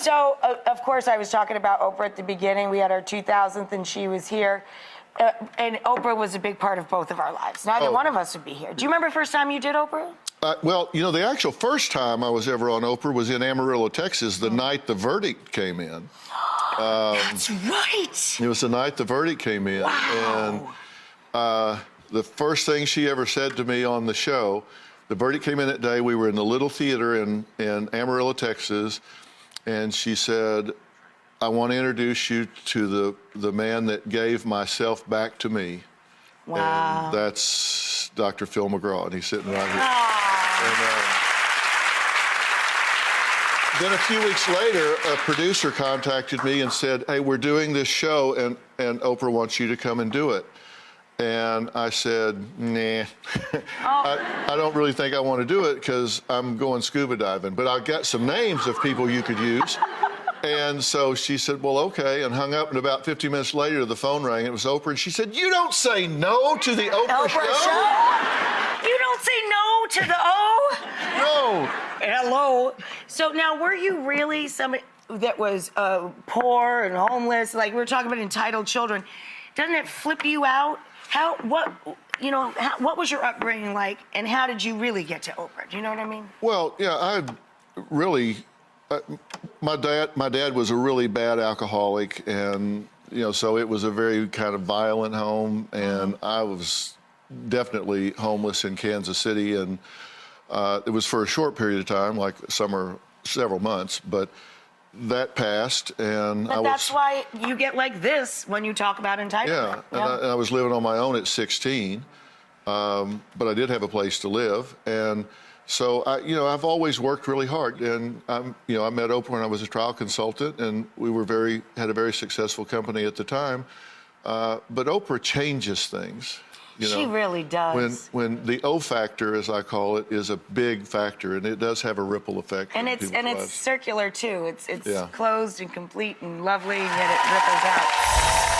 So, of course, I was talking about Oprah at the beginning. We had our 2000th, and she was here. And Oprah was a big part of both of our lives. Neither one of us would be here. Do you remember the first time you did Oprah? Well, you know, the actual first time I was ever on Oprah was in Amarillo, Texas, the night the verdict came in. That's right. It was the night the verdict came in. Wow. And the first thing she ever said to me on the show, the verdict came in that day. We were in the little theater in Amarillo, Texas. And she said, I want to introduce you to the man that gave myself back to me. Wow. And that's Dr. Phil McGraw, and he's sitting right here. And, then a few weeks later, a producer contacted me and said, hey, we're doing this show, and Oprah wants you to come and do it. And I said, nah, I don't really think I want to do it because I'm going scuba diving. But I've got some names of people you could use. And so she said, well, okay, and hung up. And about 50 minutes later, the phone rang. It was Oprah. And she said, you don't say no to the Oprah show? You don't say no to the O? No. Hello. So now, were you really somebody that was poor and homeless? Like, we were talking about entitled children. Doesn't it flip you out? What was your upbringing like, and how did you really get to Oprah? Do you know what I mean? Well, yeah, I really, my dad was a really bad alcoholic, and, you know, so it was a very kind of violent home, and I was definitely homeless in Kansas City, and it was for a short period of time, like summer, several months, but that passed, and but that's why you get like this when you talk about entitlement. Yeah, and I was living on my own at 16, but I did have a place to live, and so I've always worked really hard, and I met Oprah when I was a trial consultant, and we had a very successful company at the time, but Oprah changes things. You know, she really does. When the O factor, as I call it, is a big factor, and it does have a ripple effect. And it's circular too. It's closed and complete and lovely, and yet it ripples out.